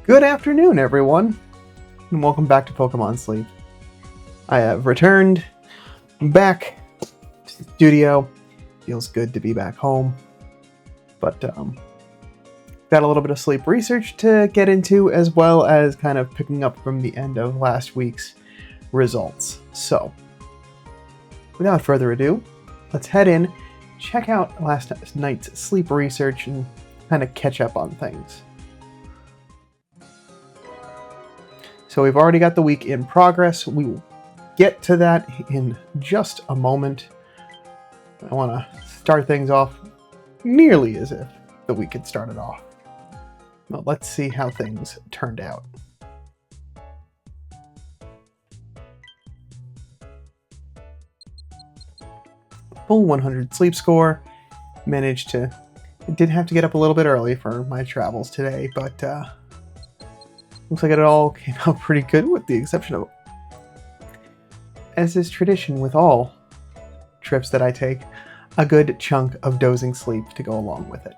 Good afternoon, everyone, and welcome back to Pokémon Sleep. I have returned back to the studio. Feels good to be back home, but got a little bit of sleep research to get into, as well as kind of picking up from the end of last week's results. So, without further ado, let's head in, check out last night's sleep research, and kind of catch up on things. So we've already got the week in progress. We will get to that in just a moment. I want to start things off nearly as if the week had started off. Well, let's see how things turned out. Full 100 sleep score. Managed to... I did have to get up a little bit early for my travels today, but looks like it all came out pretty good, with the exception of, as is tradition with all trips that I take, a good chunk of dozing sleep to go along with it.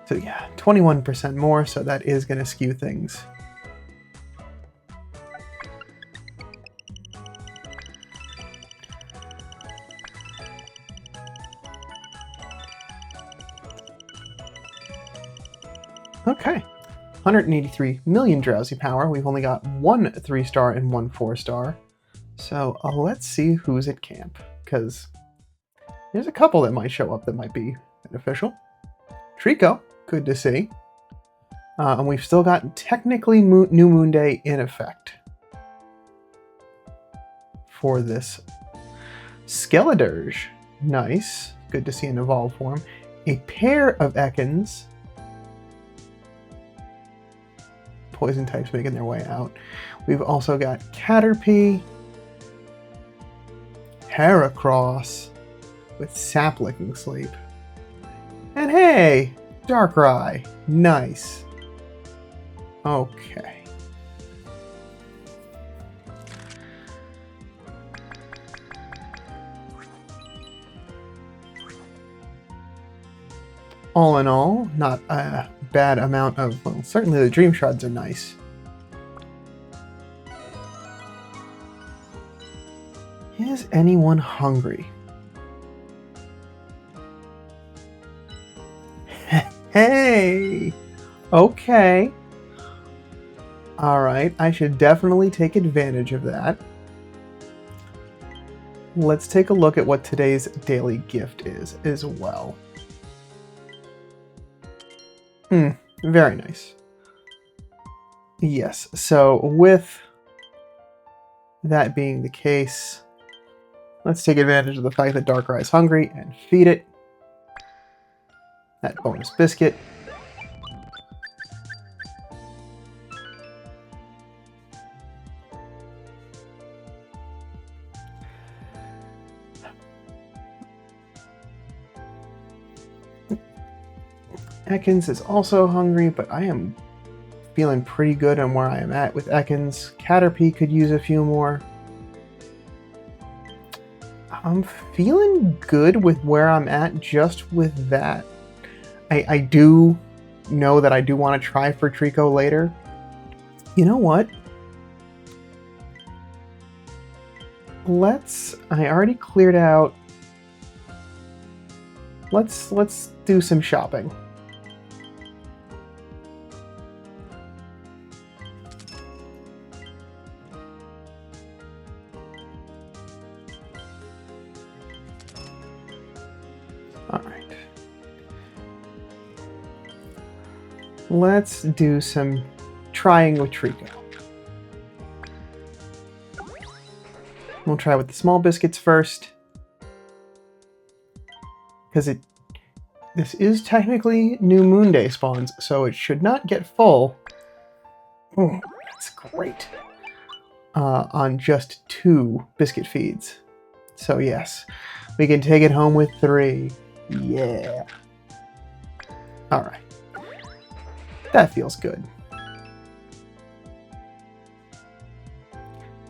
So yeah, 21% more, so that is going to skew things. Okay, 183 million drowsy power. We've only got one 3-star and one 4-star. So let's see who's at camp, because there's a couple that might show up that might be beneficial. Trico, good to see. And we've still got technically New Moon Day in effect for this. Skeledirge, nice. Good to see in evolved form. A pair of Ekans. Poison types making their way out. We've also got Caterpie, Heracross with Sap Licking Sleep, and hey, Darkrai, nice. Okay. All in all, not a bad amount of, well, certainly the Dream Shards are nice. Is anyone hungry? Hey! Okay. Alright, I should definitely take advantage of that. Let's take a look at what today's daily gift is as well. Very nice. Yes, so with that being the case, let's take advantage of the fact that Darkrai is hungry and feed it that bonus biscuit. Ekans is also hungry, but I am feeling pretty good on where I am at with Ekans. Caterpie could use a few more. I'm feeling good with where I'm at just with that. I do know that I do want to try for Trico later. You know what? I already cleared out. Let's do some shopping. Let's do some trying with Trico. We'll try with the small biscuits first, because this is technically New Moon Day spawns, so it should not get full. Oh, that's great. On just 2 biscuit feeds. So yes, we can take it home with 3. Yeah. All right. That feels good.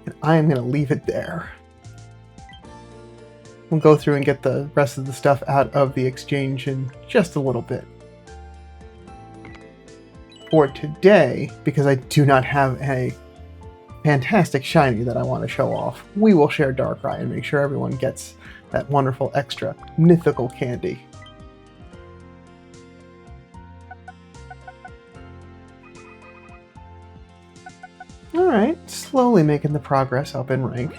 And I am going to leave it there. We'll go through and get the rest of the stuff out of the exchange in just a little bit. for today, because I do not have a fantastic shiny that I want to show off, we will share Darkrai and make sure everyone gets that wonderful extra mythical candy. Alright, slowly making the progress up in rank.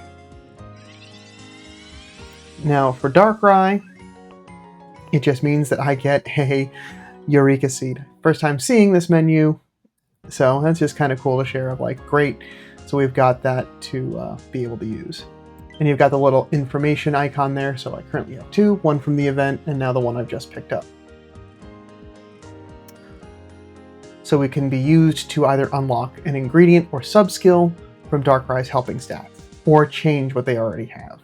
Now for Darkrai, it just means that I get a Eureka Seed. First time seeing this menu, so that's just kind of cool to share of like, great, so we've got that to be able to use. And you've got the little information icon there, so I currently have two, one from the event, and now the one I've just picked up. So it can be used to either unlock an ingredient or sub-skill from Darkrai's helping stats, or change what they already have.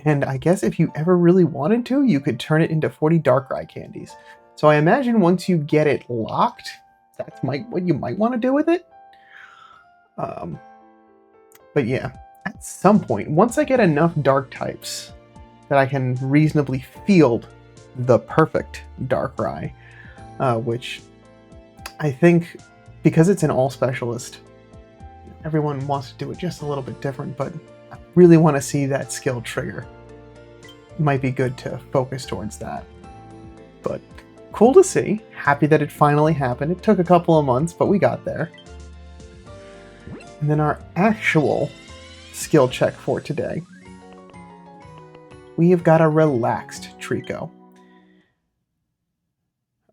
And I guess if you ever really wanted to, you could turn it into 40 Darkrai candies. So I imagine once you get it locked, that's what you might want to do with it. But yeah, at some point, once I get enough dark types that I can reasonably field the perfect Darkrai, which I think, because it's an all specialist, everyone wants to do it just a little bit different, but I really want to see that skill trigger. Might be good to focus towards that. But cool to see. Happy that it finally happened. It took a couple of months, but we got there. And then our actual skill check for today. We have got a relaxed Trico.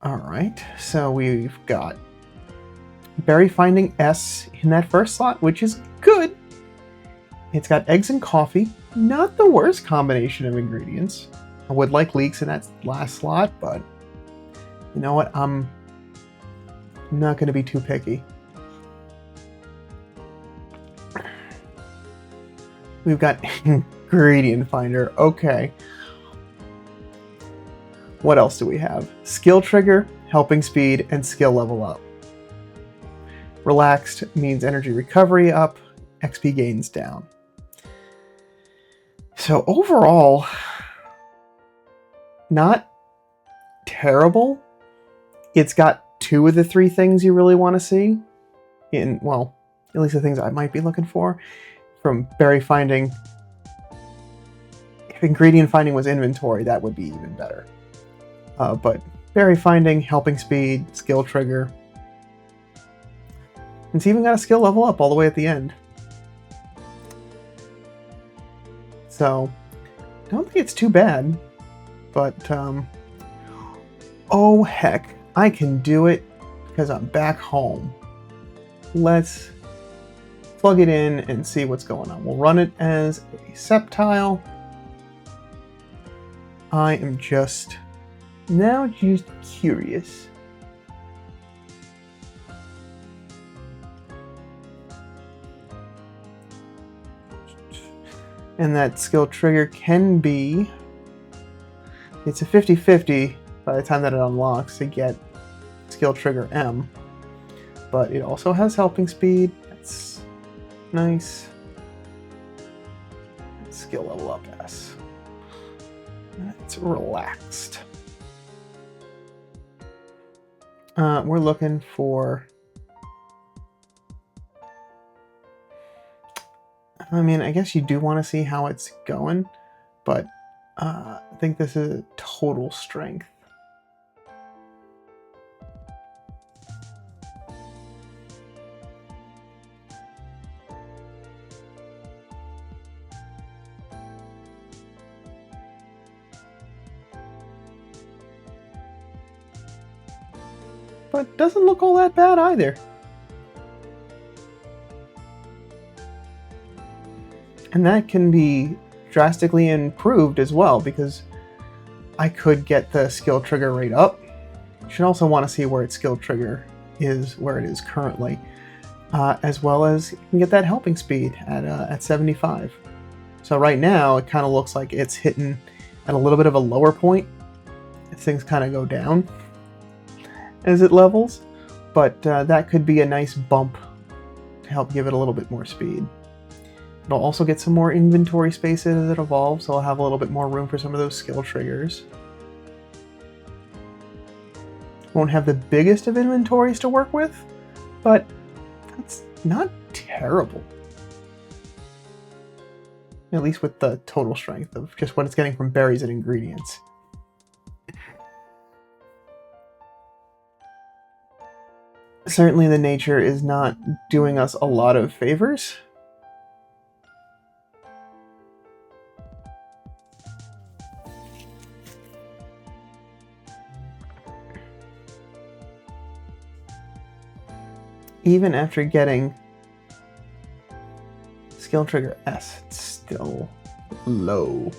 Alright, so we've got Berry Finding S in that first slot, which is good. It's got eggs and coffee. Not the worst combination of ingredients. I would like leeks in that last slot, but you know what? I'm not going to be too picky. We've got Ingredient Finder. Okay. What else do we have? Skill Trigger, Helping Speed, and Skill Level Up. Relaxed means energy recovery up, XP gains down. So overall, not terrible. It's got two of the three things you really want to see. Well, at least the things I might be looking for. From Berry Finding, if Ingredient Finding was inventory, that would be even better. But Berry Finding, Helping Speed, Skill Trigger. It's even got a skill level up all the way at the end. So, I don't think it's too bad. But, oh heck, I can do it because I'm back home. Let's plug it in and see what's going on. We'll run it as a Sceptile. I am just curious. And that skill trigger can be... It's a 50-50 by the time that it unlocks to get skill trigger M. But it also has helping speed. That's nice. Skill level up S. It's relaxed. We're looking for... I mean, I guess you do want to see how it's going, but I think this is a total strength. But doesn't look all that bad either. And that can be drastically improved as well, because I could get the skill trigger rate up. You should also want to see where its skill trigger is, where it is currently, as well as you can get that helping speed at 75. So right now it kind of looks like it's hitting at a little bit of a lower point as things kind of go down as it levels, but that could be a nice bump to help give it a little bit more speed. It'll also get some more inventory space as it evolves, so I'll have a little bit more room for some of those skill triggers. Won't have the biggest of inventories to work with, but that's not terrible. At least with the total strength of just what it's getting from berries and ingredients. Certainly the nature is not doing us a lot of favors. Even after getting skill trigger S, it's still low.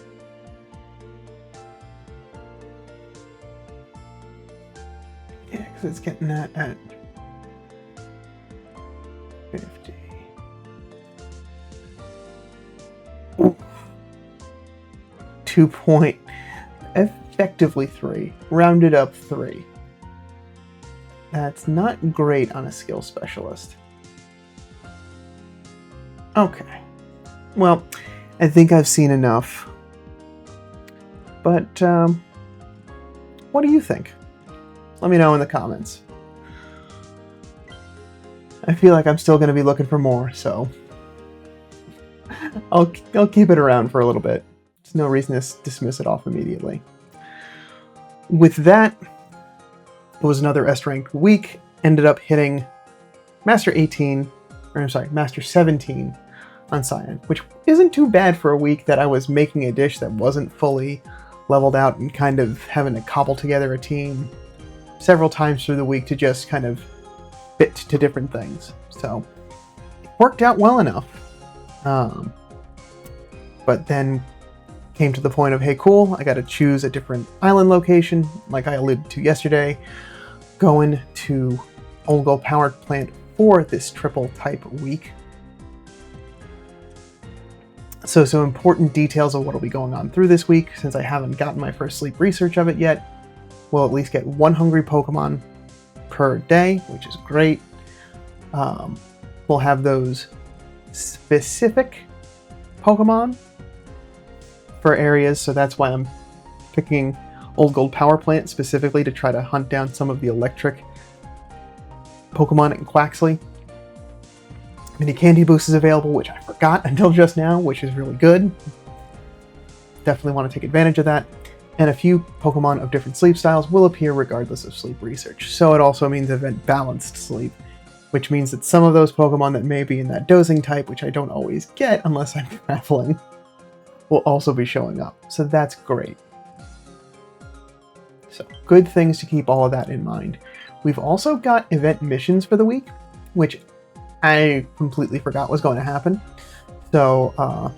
Yeah, because it's getting that at 50. Ooh. 2 point, effectively 3, rounded up 3. That's not great on a skill specialist. Okay. Well, I think I've seen enough. But, what do you think? Let me know in the comments. I feel like I'm still going to be looking for more, so I'll keep it around for a little bit. There's no reason to dismiss it off immediately. With that, it was another S-ranked week. Ended up hitting Master 17 on Cyan, which isn't too bad for a week that I was making a dish that wasn't fully leveled out and kind of having to cobble together a team several times through the week to just kind of fit to different things. So it worked out well enough. But then came to the point of, hey, cool, I got to choose a different island location, like I alluded to yesterday. Going to Old Gold Power Plant for this triple type week. So some important details of what will be going on through this week, since I haven't gotten my first sleep research of it yet. We'll at least get 1 hungry Pokemon per day, which is great. We'll have those specific Pokemon for areas, so that's why I'm picking Old Gold Power Plant specifically to try to hunt down some of the electric Pokemon in Quaxley. Mini Candy Boost is available, which I forgot until just now, which is really good. Definitely want to take advantage of that. And a few Pokemon of different sleep styles will appear regardless of sleep research. So it also means event balanced sleep, which means that some of those Pokemon that may be in that dozing type, which I don't always get unless I'm traveling, will also be showing up. So that's great. So good things to keep all of that in mind. We've also got event missions for the week, which I completely forgot was going to happen. So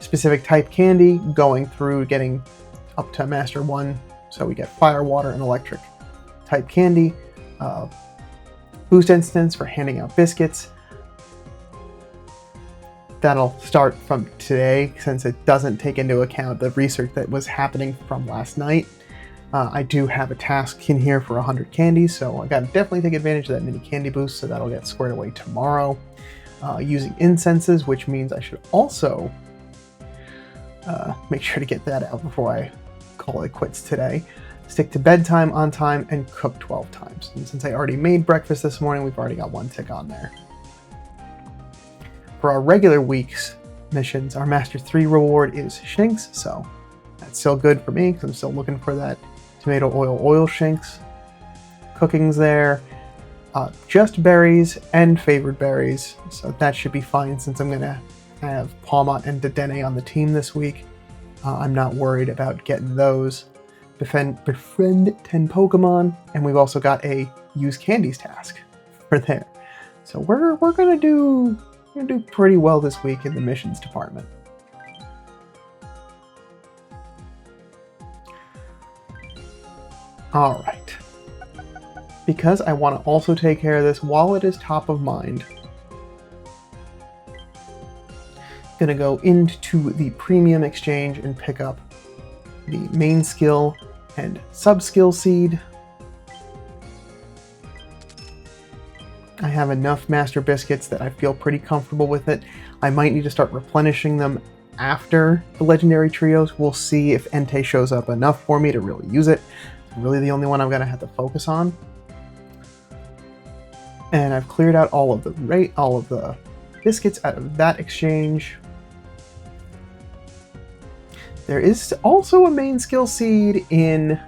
specific type candy going through getting up to Master 1. So we get fire, water, and electric type candy. Boost instance for handing out biscuits. That'll start from today since it doesn't take into account the research that was happening from last night. I do have a task in here for 100 candies, so I gotta definitely take advantage of that mini candy boost, so that'll get squared away tomorrow. Using incenses, which means I should also make sure to get that out before I call it quits today. Stick to bedtime on time and cook 12 times. And since I already made breakfast this morning, we've already got 1 tick on there. For our regular week's missions, our Master 3 reward is Shinx, so that's still good for me because I'm still looking for that tomato oil Shinx. Cooking's there. Just berries and favored berries, so that should be fine since I'm going to have Palmot and Dedenne on the team this week. I'm not worried about getting those. Befriend 10 Pokemon, and we've also got a use candies task for there. So we're gonna do pretty well this week in the missions department. All right. Because I want to also take care of this while it is top of mind, gonna go into the premium exchange and pick up the main skill and sub-skill seed. I have enough Master Biscuits that I feel pretty comfortable with it. I might need to start replenishing them after the Legendary Trios. We'll see if Entei shows up enough for me to really use it. really the only one I'm going to have to focus on. And I've cleared out all of the biscuits out of that exchange. There is also a main skill seed in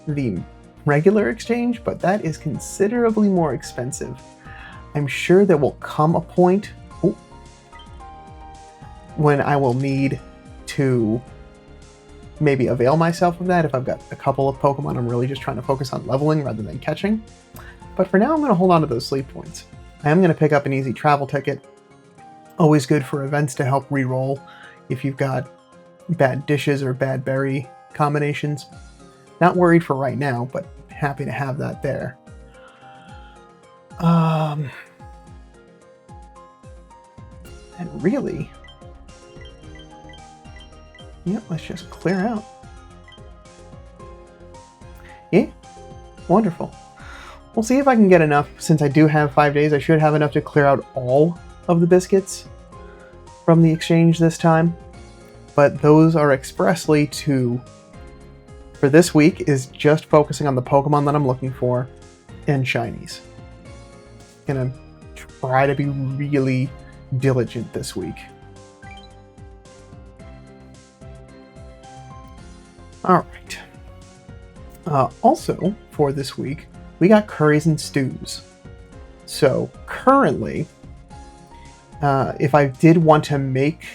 the regular exchange, but that is considerably more expensive. I'm sure there will come a point when I will need to maybe avail myself of that if I've got a couple of Pokemon I'm really just trying to focus on leveling rather than catching. But for now, I'm going to hold on to those sleep points. I am going to pick up an easy travel ticket. Always good for events to help re-roll if you've got bad dishes or bad berry combinations. Not worried for right now, but happy to have that there. And really, yeah, let's just clear out. Yeah, wonderful. We'll see if I can get enough. Since I do have 5 days, I should have enough to clear out all of the biscuits from the exchange this time. But those are expressly for this week, is just focusing on the Pokemon that I'm looking for and shinies. Gonna try to be really diligent this week. Alright. Also, for this week, we got curries and stews. So, currently, if I did want to make...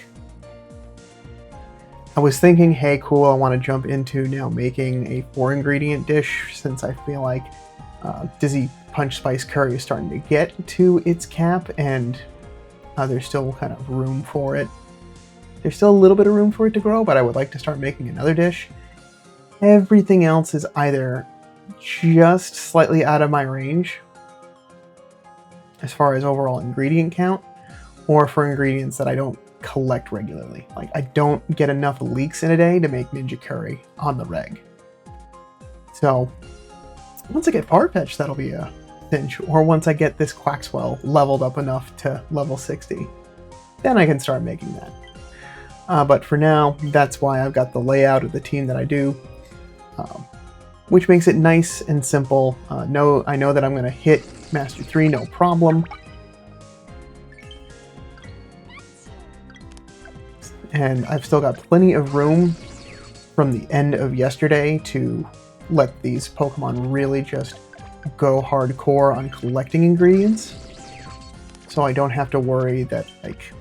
I was thinking, hey, cool, I want to jump into now making a 4-ingredient dish, since I feel like Dizzy Punch Spice Curry is starting to get to its cap, and there's still kind of room for it. There's still a little bit of room for it to grow, but I would like to start making another dish. Everything else is either just slightly out of my range, as far as overall ingredient count, or for ingredients that I don't collect regularly. Like, I don't get enough leeks in a day to make Ninja Curry on the reg. So, once I get Farfetch, that'll be a cinch. Or once I get this Quaxwell leveled up enough to level 60, then I can start making that. But for now, that's why I've got the layout of the team that I do, which makes it nice and simple. I know that I'm going to hit Master 3 no problem. And I've still got plenty of room from the end of yesterday to let these Pokemon really just go hardcore on collecting ingredients. So I don't have to worry that, like,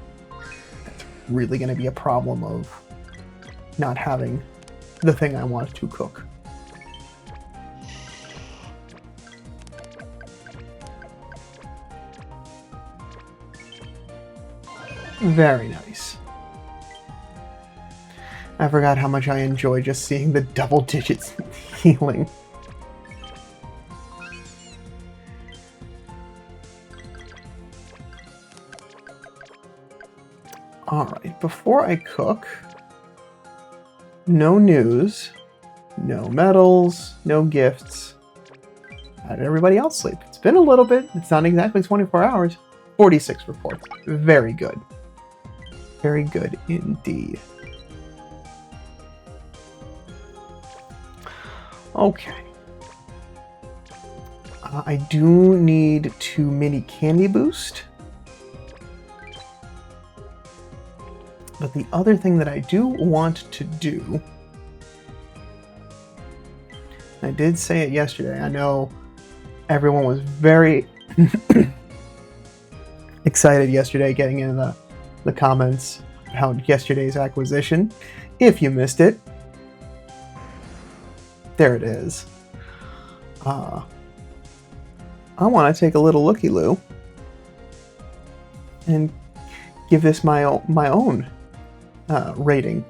that's really going to be a problem of not having the thing I want to cook. Very nice. I forgot how much I enjoy just seeing the double digits healing. Alright, before I cook, no news, no medals, no gifts. How did everybody else sleep? It's been a little bit. It's not exactly 24 hours. 46 reports. Very good. Very good indeed. Okay. I do need to mini candy boost. But the other thing that I do want to do, I did say it yesterday, I know everyone was very excited yesterday getting in the comments about yesterday's acquisition. If you missed it, there it is. I want to take a little looky-loo and give this my own rating.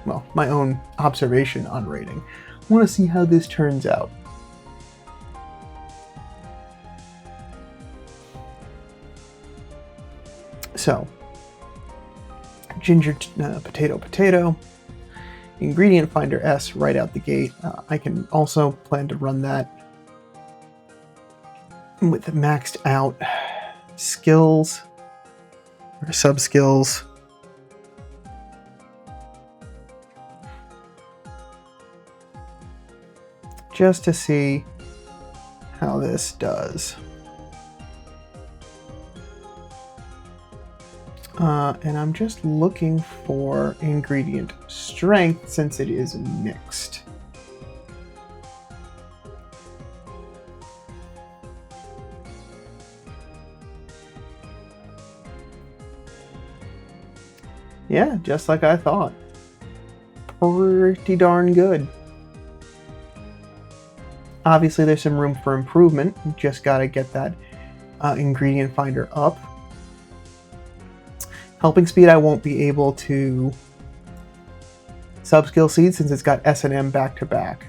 Well, my own observation on rating. I want to see how this turns out. So, ginger, potato. Ingredient Finder S right out the gate. I can also plan to run that with maxed out skills or sub skills. just to see how this does. And I'm just looking for ingredient strength since it is mixed. Yeah, just like I thought. Pretty darn good. Obviously, there's some room for improvement. Just gotta get that ingredient finder up. Helping speed, I won't be able to subskill seed since it's got S and M back to back.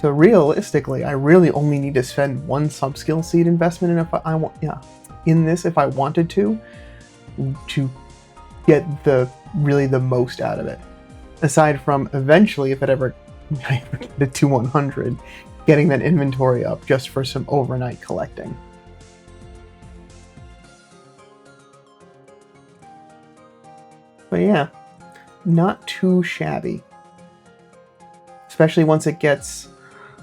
So realistically, I really only need to spend one subskill seed investment if I want, in this if I wanted to get the most out of it. Aside from eventually, if it ever get to 100, getting that inventory up just for some overnight collecting. But yeah, not too shabby. Especially once it gets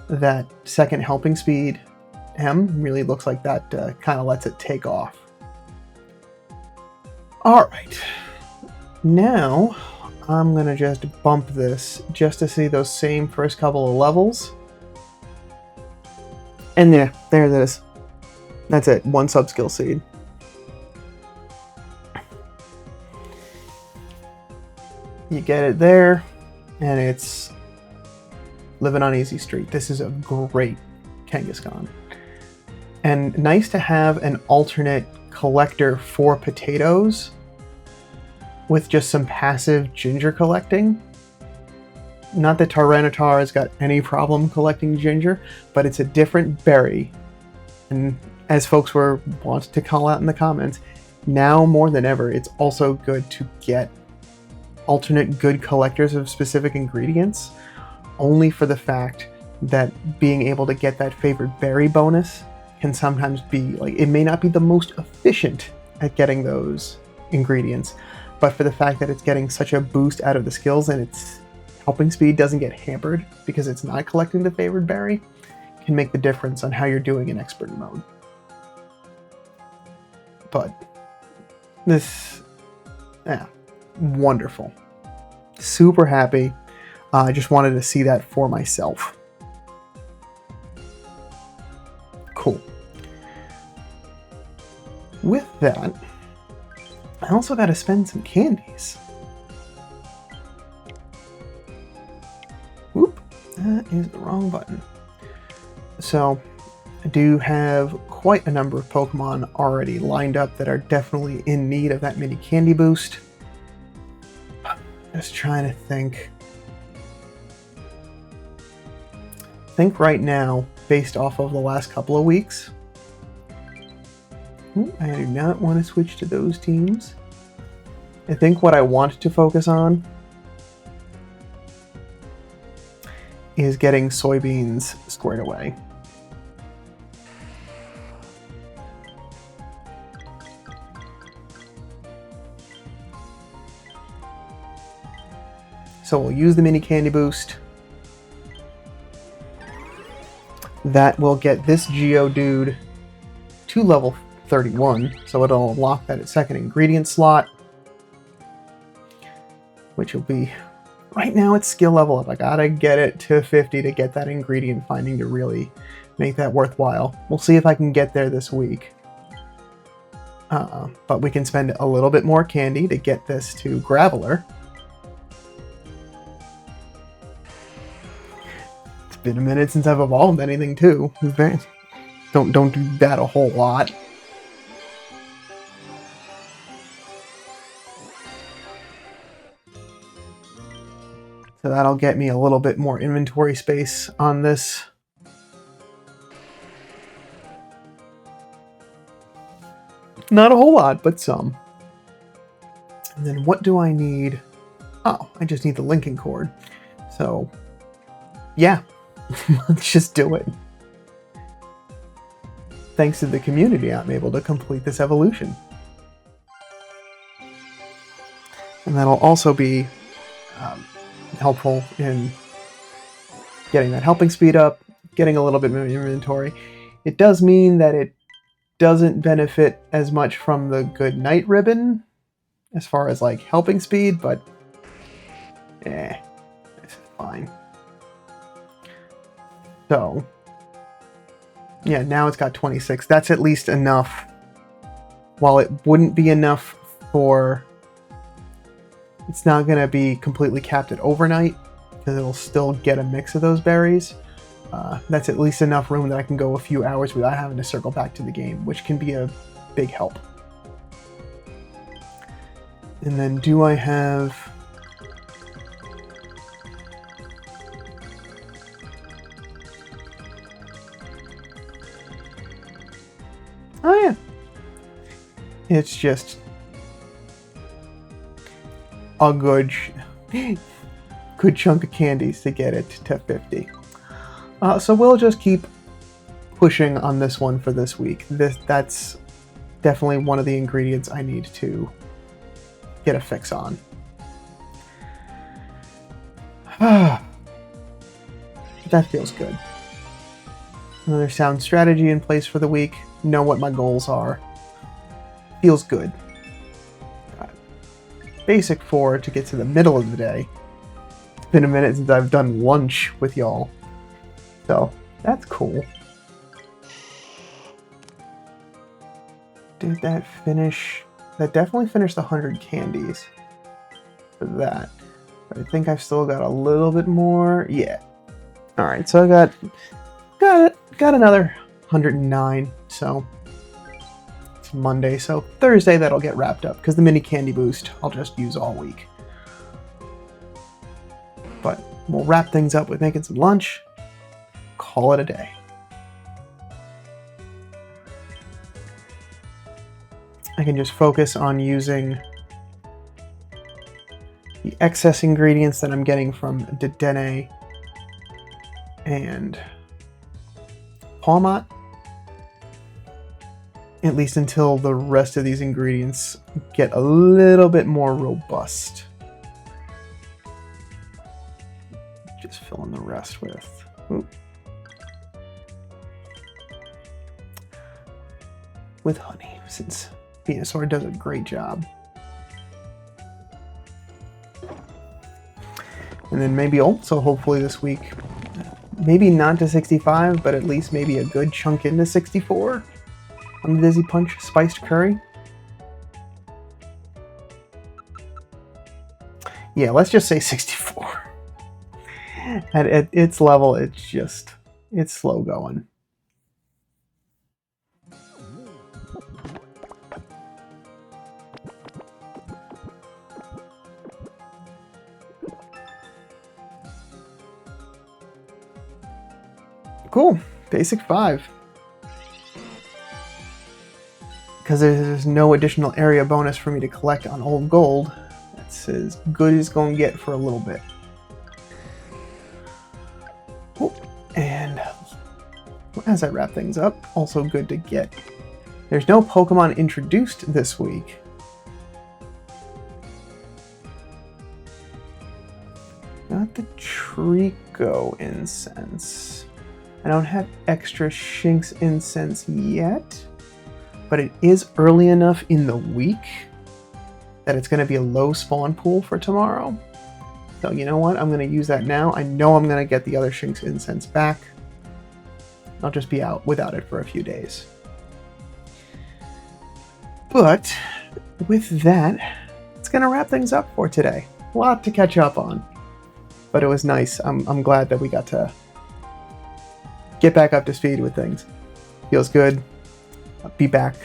that second helping speed. M really looks like that kind of lets it take off. Alright, now I'm gonna just bump this just to see those same first couple of levels. And yeah, there it is. That's it, one subskill seed. You get it there, and it's living on easy street. This is a great Kangaskhan. And nice to have an alternate collector for potatoes with just some passive ginger collecting. Not that Tyranitar has got any problem collecting ginger, but it's a different berry. And as folks wanted to call out in the comments, now more than ever, it's also good to get alternate good collectors of specific ingredients, only for the fact that being able to get that favored berry bonus can sometimes be, like, it may not be the most efficient at getting those ingredients, but for the fact that it's getting such a boost out of the skills and its helping speed doesn't get hampered because it's not collecting the favored berry, can make the difference on how you're doing in expert mode. But this, wonderful. Super happy. I just wanted to see that for myself. Cool. With that, I also got to spend some candies. Whoop, that is the wrong button. So, I do have quite a number of Pokemon already lined up that are definitely in need of that mini candy boost. Just trying to think. I think right now, based off of the last couple of weeks, I do not want to switch to those teams. I think what I want to focus on is getting soybeans squared away. So we'll use the mini candy boost. That will get this Geodude to level 31, so it'll unlock that second ingredient slot, which will be, right now it's skill level up. I gotta get it to 50 to get that ingredient finding to really make that worthwhile. We'll see if I can get there this week. But we can spend a little bit more candy to get this to Graveler. It's been a minute since I've evolved anything too. Don't do that a whole lot. So that'll get me a little bit more inventory space on this. Not a whole lot, but some. And then what do I need? Oh, I just need the linking cord. So, yeah, let's just do it. Thanks to the community, I'm able to complete this evolution. And that'll also be helpful in getting that helping speed up, getting a little bit more inventory. It does mean that it doesn't benefit as much from the good night ribbon as far as like helping speed, but this is fine. So yeah, now it's got 26. That's at least enough. While it wouldn't be enough for... It's not going to be completely capped at overnight, because it'll still get a mix of those berries. That's at least enough room that I can go a few hours without having to circle back to the game, which can be a big help. And then do I have... Oh yeah. It's just a good chunk of candies to get it to 50. So we'll just keep pushing on this one for this week. That's definitely one of the ingredients I need to get a fix on. That feels good. Another sound strategy in place for the week. Know what my goals are. Feels good. Basic 4 to get to the middle of the day. It's been a minute since I've done lunch with y'all. So, that's cool. Did that finish? That definitely finished the 100 candies for that. But I think I've still got a little bit more. Yeah. Alright, so I got another 109, so it's Monday, so Thursday that'll get wrapped up, because the mini candy boost I'll just use all week. But we'll wrap things up with making some lunch, call it a day. I can just focus on using the excess ingredients that I'm getting from Dedenne and Palmot, at least until the rest of these ingredients get a little bit more robust. Just fill in the rest with honey, since Venusaur does a great job. And then maybe also hopefully this week, maybe not to 65, but at least maybe a good chunk into 64 on the Dizzy Punch Spiced Curry. Yeah, let's just say 64. At its level, it's slow going. Cool. Basic 5. Because there's no additional area bonus for me to collect on old gold, that's as good as it's going to get for a little bit. Cool. And as I wrap things up, also good to get. There's no Pokemon introduced this week. Not the Trico incense. I don't have extra Shinx incense yet, but it is early enough in the week that it's going to be a low spawn pool for tomorrow. So you know what? I'm going to use that now. I know I'm going to get the other Shinx incense back. I'll just be out without it for a few days. But with that, it's going to wrap things up for today. A lot to catch up on, but it was nice. I'm glad that we got to get back up to speed with things. Feels good. I'll be back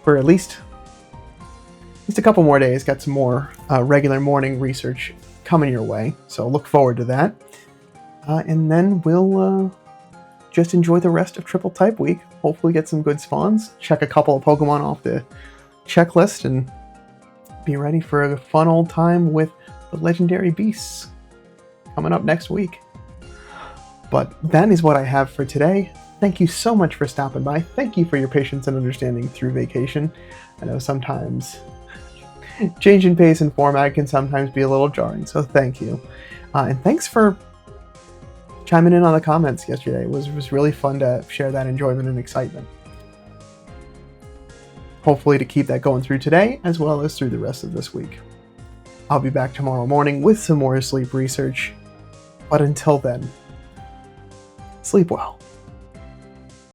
for at least a couple more days. Got some more regular morning research coming your way, so look forward to that. And then we'll just enjoy the rest of Triple Type Week. Hopefully get some good spawns, check a couple of Pokemon off the checklist, and be ready for a fun old time with the legendary beasts coming up next week. But that is what I have for today. Thank you so much for stopping by. Thank you for your patience and understanding through vacation. I know sometimes change in pace and format can sometimes be a little jarring, so thank you. And thanks for chiming in on the comments yesterday. It was really fun to share that enjoyment and excitement. Hopefully to keep that going through today, as well as through the rest of this week. I'll be back tomorrow morning with some more sleep research. But until then, sleep well.